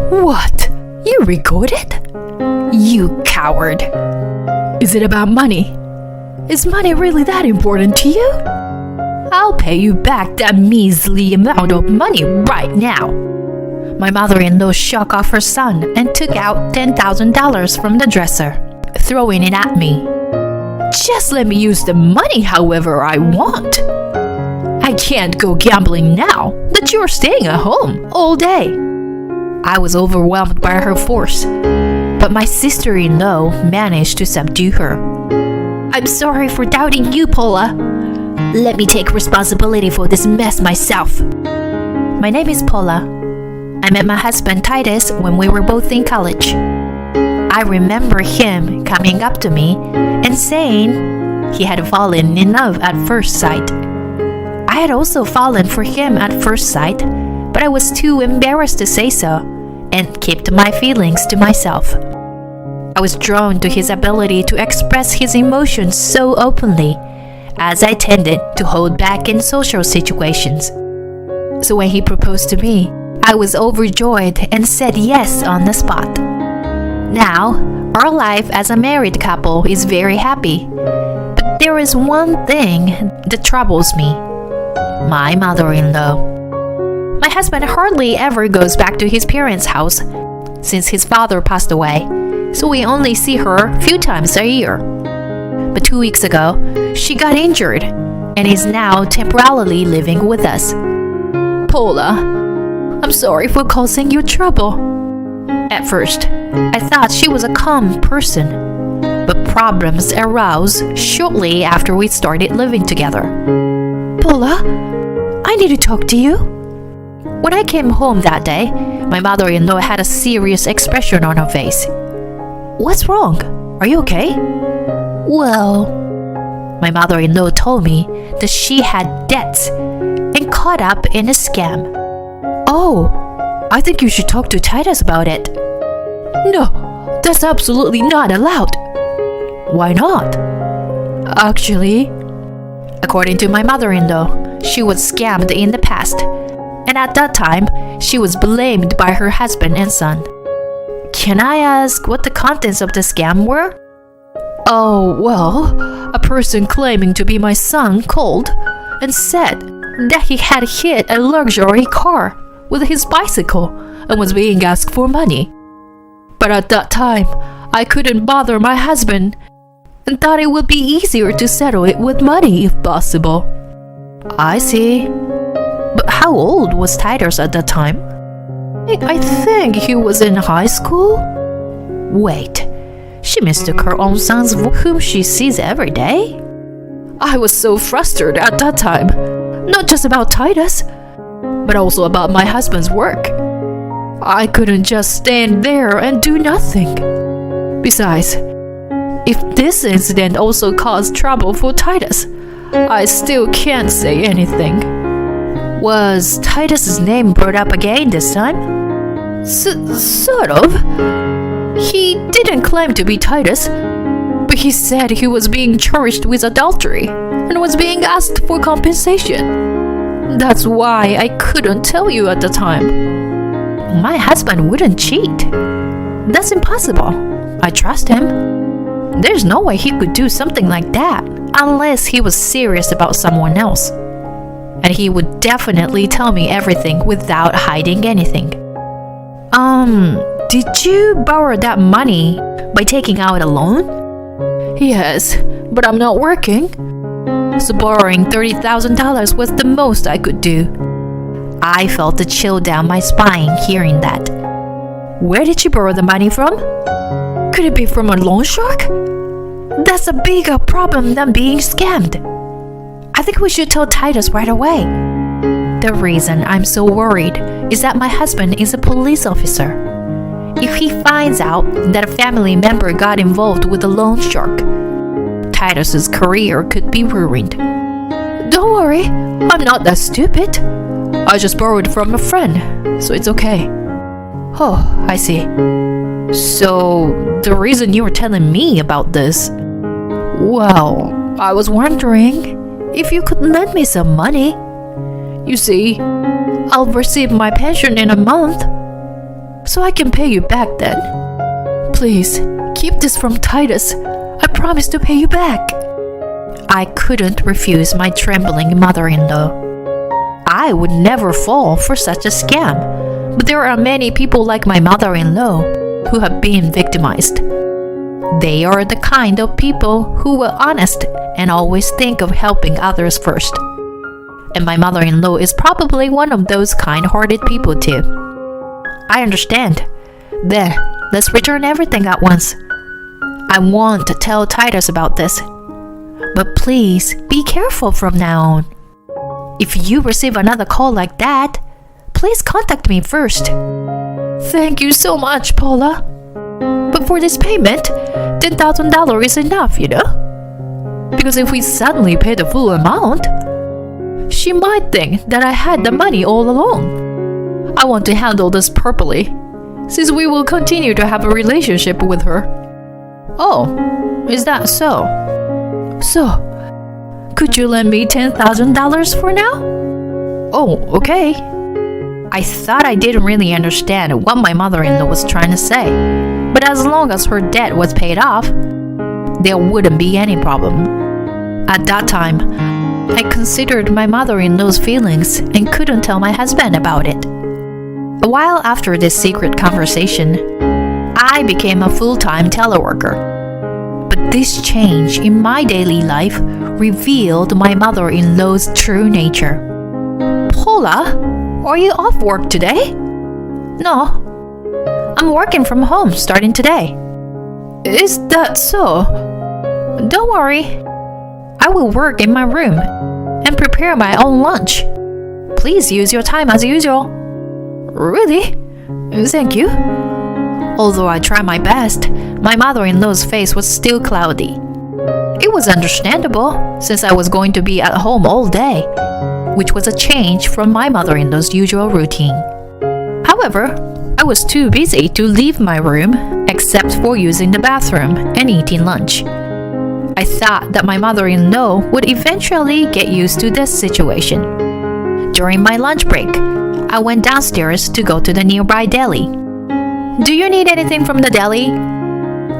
What? You recorded? You coward. Is it about money? Is money really that important to you? I'll pay you back that measly amount of money right now. My mother-in-law shook off her son and took out $10,000 from the dresser, throwing it at me. Just let me use the money however I want. I can't go gambling now that you're staying at home all day. I was overwhelmed by her force, but my sister-in-law managed to subdue her. I'm sorry for doubting you, Paula. Let me take responsibility for this mess myself. My name is Paula. I met my husband Titus when we were both in college. I remember him coming up to me and saying he had fallen in love at first sight. I had also fallen for him at first sight, but I was too embarrassed to say so and kept my feelings to myself. I was drawn to his ability to express his emotions so openly, as I tended to hold back in social situations. So when he proposed to me, I was overjoyed and said yes on the spot. Now, our life as a married couple is very happy, but there is one thing that troubles me: my mother-in-law. My husband hardly ever goes back to his parents' house since his father passed away, so we only see her a few times a year. But 2 weeks ago, she got injured and is now temporarily living with us. Paula, I'm sorry for causing you trouble. At first, I thought she was a calm person, but problems arose shortly after we started living together. Paula, I need to talk to you. When I came home that day, my mother-in-law had a serious expression on her face. What's wrong? Are you okay? Well, my mother-in-law told me that she had debts and caught up in a scam. Oh, I think you should talk to Titus about it. No, that's absolutely not allowed. Why not? Actually, according to my mother-in-law, she was scammed in the past, and at that time, she was blamed by her husband and son. Can I ask what the contents of the scam were? Oh, well, a person claiming to be my son called and said that he had hit a luxury car with his bicycle and was being asked for money. But at that time, I couldn't bother my husband and thought it would be easier to settle it with money if possible. I see. But how old was Titus at that time? I think he was in high school. Wait, she mistook her own sons whom she sees every day? I was so frustrated at that time, not just about Titus, but also about my husband's work. I couldn't just stand there and do nothing. Besides, if this incident also caused trouble for Titus, I still can't say anything. Was Titus's name brought up again this time? Sort of. He didn't claim to be Titus, but he said he was being charged with adultery and was being asked for compensation. That's why I couldn't tell you at the time. My husband wouldn't cheat. That's impossible. I trust him. There's no way he could do something like that unless he was serious about someone else. And he would definitely tell me everything without hiding anything. Did you borrow that money by taking out a loan? Yes, but I'm not working. So borrowing $30,000 was the most I could do. I felt a chill down my spine hearing that. Where did you borrow the money from? Could it be from a loan shark? That's a bigger problem than being scammed. I think we should tell Titus right away. The reason I'm so worried is that my husband is a police officer. If he finds out that a family member got involved with a loan shark, Titus's career could be ruined. Don't worry, I'm not that stupid. I just borrowed from a friend, so it's okay. Oh, I see. So, the reason you were telling me about this? Well, I was wondering if you could lend me some money. You see, I'll receive my pension in a month. so I can pay you back then. Please, keep this from Titus. I promise to pay you back. I couldn't refuse my trembling mother-in-law. I would never fall for such a scam, but there are many people like my mother-in-law who have been victimized. They are the kind of people who are honest and always think of helping others first. And my mother-in-law is probably one of those kind-hearted people too. I understand. Then, let's return everything at once. I want to tell Titus about this. But please, be careful from now on. If you receive another call like that, please contact me first. Thank you so much, Paula. But for this payment, $10,000 is enough, you know? Because if we suddenly pay the full amount, she might think that I had the money all along. I want to handle this properly, since we will continue to have a relationship with her. Oh, is that so? So, could you lend me $10,000 for now? Oh, okay. I thought I didn't really understand what my mother-in-law was trying to say, but as long as her debt was paid off, there wouldn't be any problem. At that time, I considered my mother-in-law's feelings and couldn't tell my husband about it. A while after this secret conversation, I became a full-time teleworker. But this change in my daily life revealed my mother-in-law's true nature. Paula, are you off work today? No, I'm working from home starting today. Is that so? Don't worry. I will work in my room and prepare my own lunch. Please use your time as usual. Really? Thank you. Although I tried my best, my mother-in-law's face was still cloudy. It was understandable, since I was going to be at home all day, which was a change from my mother-in-law's usual routine. However, I was too busy to leave my room except for using the bathroom and eating lunch. I thought that my mother-in-law would eventually get used to this situation. During my lunch break, I went downstairs to go to the nearby deli. Do you need anything from the deli?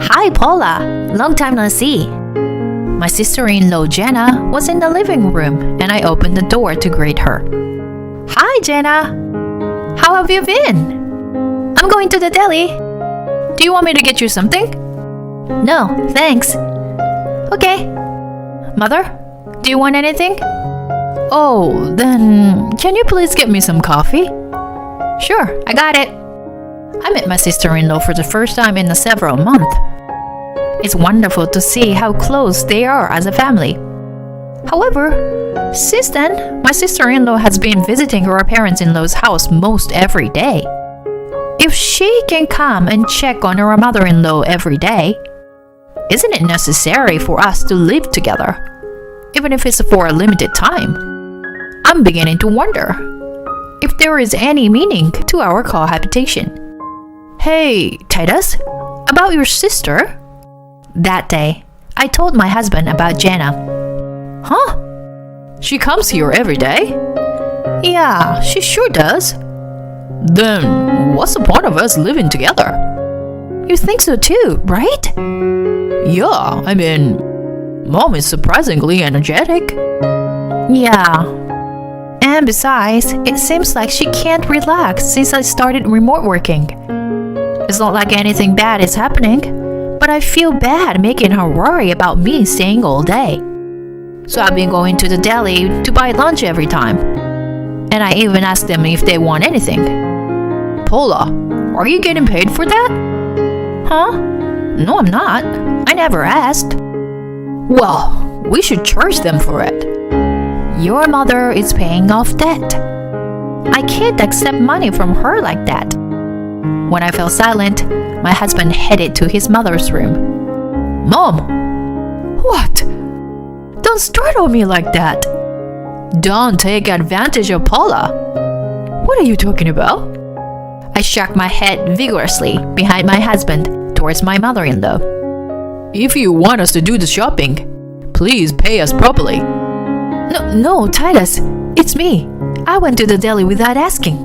Hi, Paula. Long time no see. My sister-in-law Jenna was in the living room and I opened the door to greet her. Hi, Jenna. How have you been? I'm going to the deli. Do you want me to get you something? No, thanks. Okay. Mother, do you want anything? Oh, then can you please get me some coffee? Sure, I got it. I met my sister-in-law for the first time in several months. It's wonderful to see how close they are as a family. However, since then, my sister-in-law has been visiting her parents-in-law's house most every day. If she can come and check on her mother-in-law every day, isn't it necessary for us to live together, even if it's for a limited time? I'm beginning to wonder if there is any meaning to our cohabitation. Hey, Titus, about your sister? That day, I told my husband about Jenna. Huh? She comes here every day? Yeah, she sure does. Then, what's the point of us living together? You think so too, right? Yeah, I mean, Mom is surprisingly energetic. Yeah. And besides, it seems like she can't relax since I started remote working. It's not like anything bad is happening, but I feel bad making her worry about me staying all day. So I've been going to the deli to buy lunch every time. And I even asked them if they want anything. Paula, are you getting paid for that? Huh? No, I'm not. I never asked. Well, we should charge them for it. Your mother is paying off debt. I can't accept money from her like that. When I fell silent, my husband headed to his mother's room. Mom! What? Don't startle me like that. Don't take advantage of Paula. What are you talking about? I shook my head vigorously behind my husband towards my mother-in-law. If you want us to do the shopping, please pay us properly. No, Titus, it's me. I went to the deli without asking.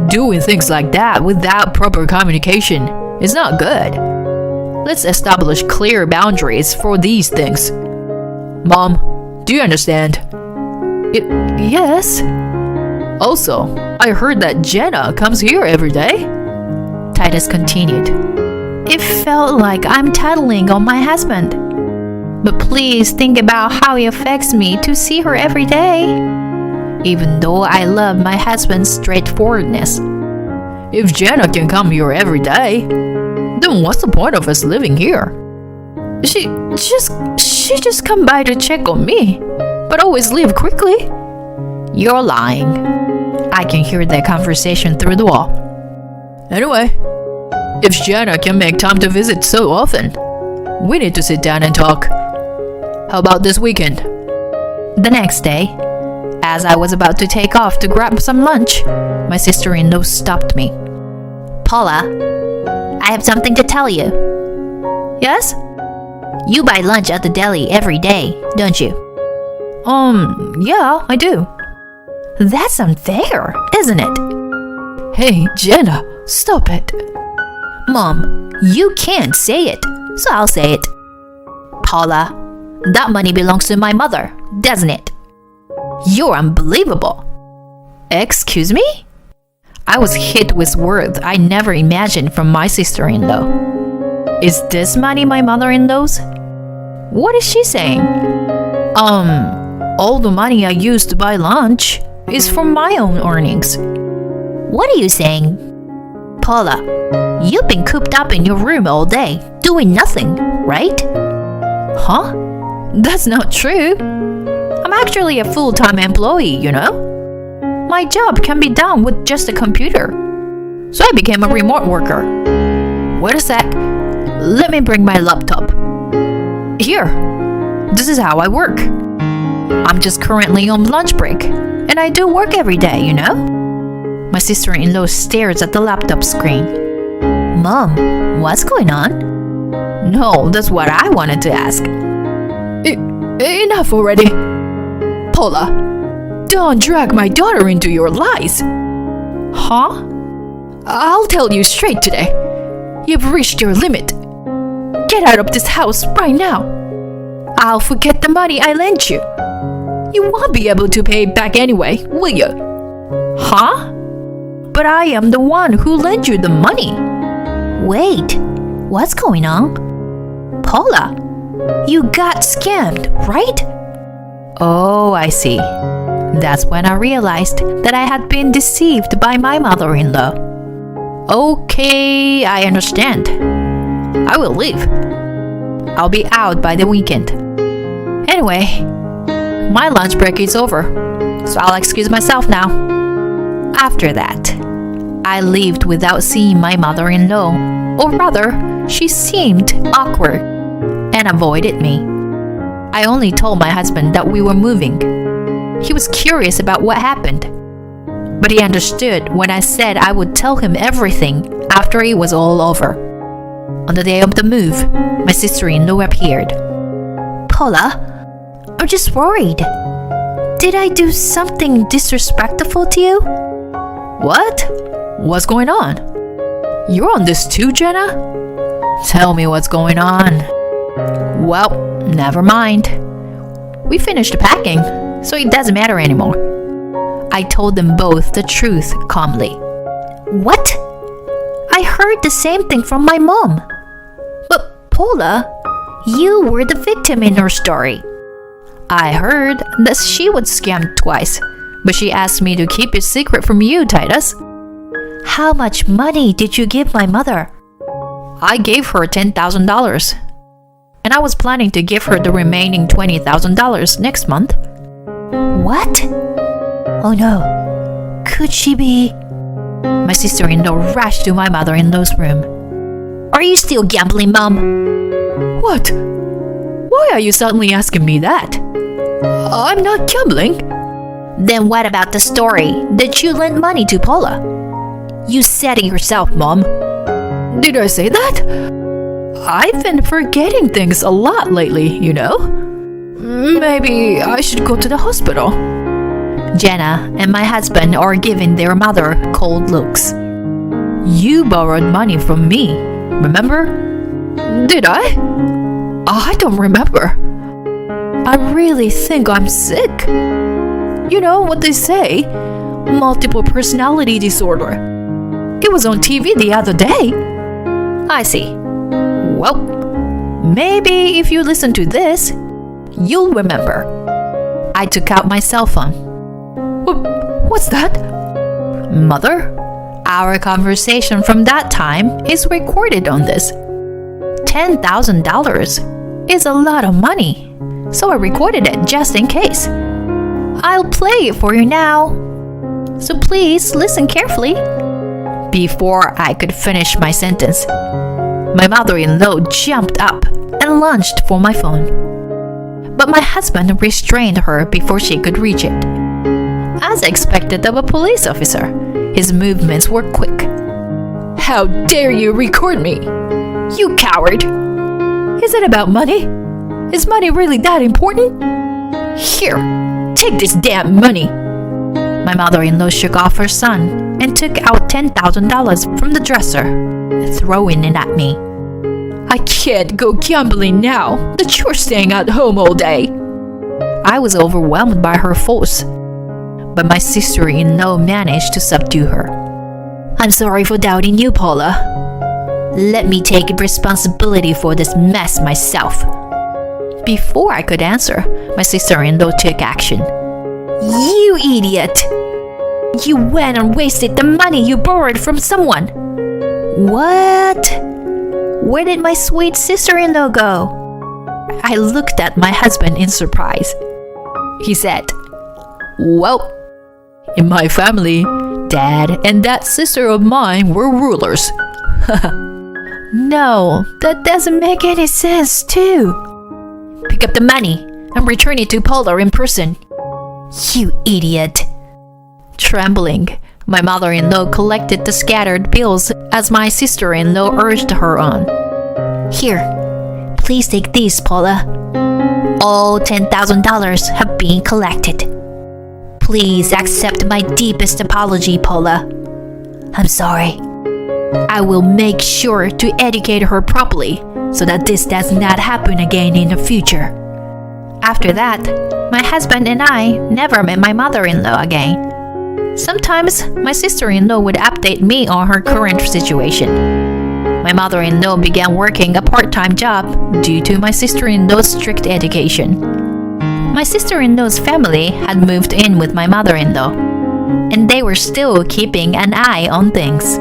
Doing things like that without proper communication is not good. Let's establish clear boundaries for these things. Mom, do you understand? Yes. Also, I heard that Jenna comes here every day. Titus continued. It felt like I'm tattling on my husband. But please think about how it affects me to see her every day. Even though I love my husband's straightforwardness. If Jenna can come here every day, then what's the point of us living here? She just come by to check on me, but always leave quickly. You're lying. I can hear that conversation through the wall. Anyway, if Jenna can make time to visit so often, we need to sit down and talk. How about this weekend? The next day, as I was about to take off to grab some lunch, my sister-in-law stopped me. Paula, I have something to tell you. Yes? You buy lunch at the deli every day, don't you? Yeah, I do. That's unfair, isn't it? Hey, Jenna, stop it. Mom, you can't say it, so I'll say it. Paula, that money belongs to my mother, doesn't it? You're unbelievable. Excuse me? I was hit with words I never imagined from my sister-in-law. Is this money my mother-in-law's? What is she saying? All the money I used to buy lunch is from my own earnings. What are you saying? Paula, you've been cooped up in your room all day, doing nothing, right? Huh? That's not true. I'm actually a full-time employee, you know? My job can be done with just a computer. So I became a remote worker. Wait a sec. Let me bring my laptop. Here. This is how I work. I'm just currently on lunch break, and I do work every day, you know? My sister-in-law stares at the laptop screen. Mom, what's going on? No, that's what I wanted to ask. Enough already. Paula, don't drag my daughter into your lies. Huh? I'll tell you straight today. You've reached your limit. Get out of this house right now. I'll forget the money I lent you. You won't be able to pay it back anyway, will you? Huh? But I am the one who lent you the money. Wait, what's going on? Paula, you got scammed, right? Oh, I see. That's when I realized that I had been deceived by my mother-in-law. Okay, I understand. I will leave. I'll be out by the weekend. Anyway, my lunch break is over, so I'll excuse myself now. After that, I lived without seeing my mother-in-law, or rather, she seemed awkward and avoided me. I only told my husband that we were moving. He was curious about what happened, but he understood when I said I would tell him everything after it was all over. On the day of the move, my sister-in-law appeared. Paula, I'm just worried. Did I do something disrespectful to you? What? What's going on? You're on this too, Jenna? Tell me what's going on. Well, never mind. We finished packing, so it doesn't matter anymore. I told them both the truth calmly. What? I heard the same thing from my mom. But Paula, you were the victim in her story. I heard that she was scammed twice, but she asked me to keep it secret from you, Titus. How much money did you give my mother? I gave her $10,000. And I was planning to give her the remaining $20,000 next month. What? Oh no. Could she be? My sister-in-law rushed to my mother-in-law's room. Are you still gambling, Mom? What? Why are you suddenly asking me that? I'm not gambling. Then what about the story that you lent money to Paula? You said it yourself, Mom. Did I say that? I've been forgetting things a lot lately, you know. Maybe I should go to the hospital. Jenna and my husband are giving their mother cold looks. You borrowed money from me, remember? Did I? I don't remember. I really think I'm sick. You know what they say? Multiple personality disorder. It was on TV the other day. I see. Well, maybe if you listen to this, you'll remember. I took out my cell phone. What's that? Mother, our conversation from that time is recorded on this. $10,000 is a lot of money, so I recorded it just in case. I'll play it for you now, so please listen carefully. Before I could finish my sentence, my mother-in-law jumped up and lunged for my phone. But my husband restrained her before she could reach it. As expected of a police officer, his movements were quick. How dare you record me? You coward! Is it about money? Is money really that important? Here, take this damn money! My mother-in-law shook off her son and took out $10,000 from the dresser, throwing it at me. I can't go gambling now that you're staying at home all day. I was overwhelmed by her force, but my sister-in-law managed to subdue her. I'm sorry for doubting you, Paula. Let me take responsibility for this mess myself. Before I could answer, my sister-in-law took action. You idiot! You went and wasted the money you borrowed from someone. What? Where did my sweet sister-in-law go? I looked at my husband in surprise. He said, Well, in my family, Dad and that sister of mine were rulers. No, that doesn't make any sense too. Pick up the money and return it to Paula in person. You idiot. Trembling, my mother-in-law collected the scattered bills as my sister-in-law urged her on. Here, please take these, Paula. All $10,000 have been collected. Please accept my deepest apology, Paula. I'm sorry. I will make sure to educate her properly so that this does not happen again in the future. After that, my husband and I never met my mother-in-law again. Sometimes my sister-in-law would update me on her current situation. My mother-in-law began working a part-time job due to my sister-in-law's strict education. My sister-in-law's family had moved in with my mother-in-law, and they were still keeping an eye on things.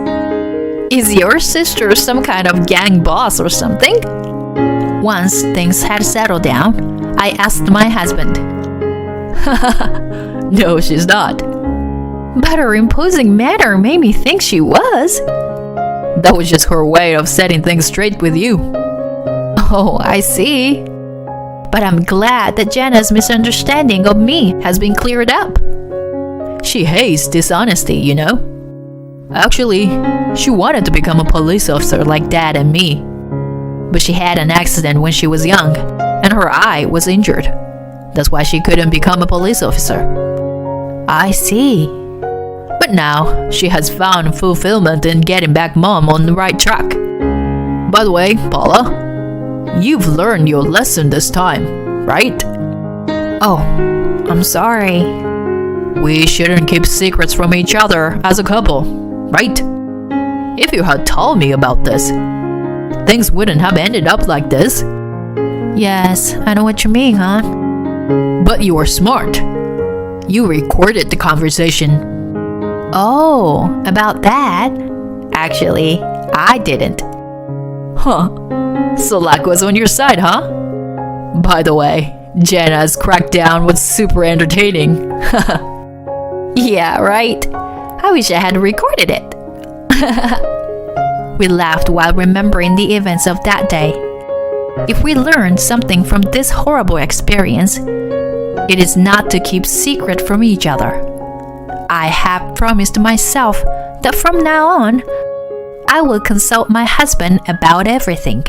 Is your sister some kind of gang boss or something? Once things had settled down, I asked my husband. No, she's not. But her imposing manner made me think she was. That was just her way of setting things straight with you. Oh, I see. But I'm glad that Jenna's misunderstanding of me has been cleared up. She hates dishonesty, you know. Actually, she wanted to become a police officer like Dad and me. But she had an accident when she was young, and her eye was injured. That's why she couldn't become a police officer. I see. But now, she has found fulfillment in getting back Mom on the right track. By the way, Paula, you've learned your lesson this time, right? Oh, I'm sorry. We shouldn't keep secrets from each other as a couple, right? If you had told me about this, things wouldn't have ended up like this. Yes, I know what you mean, hon. But you were smart. You recorded the conversation. Oh, about that? Actually, I didn't. Huh. So luck was on your side, huh? By the way, Jenna's crackdown was super entertaining. Yeah, right? I wish I had recorded it. We laughed while remembering the events of that day. If we learned something from this horrible experience, it is not to keep secret from each other. I have promised myself that from now on, I will consult my husband about everything.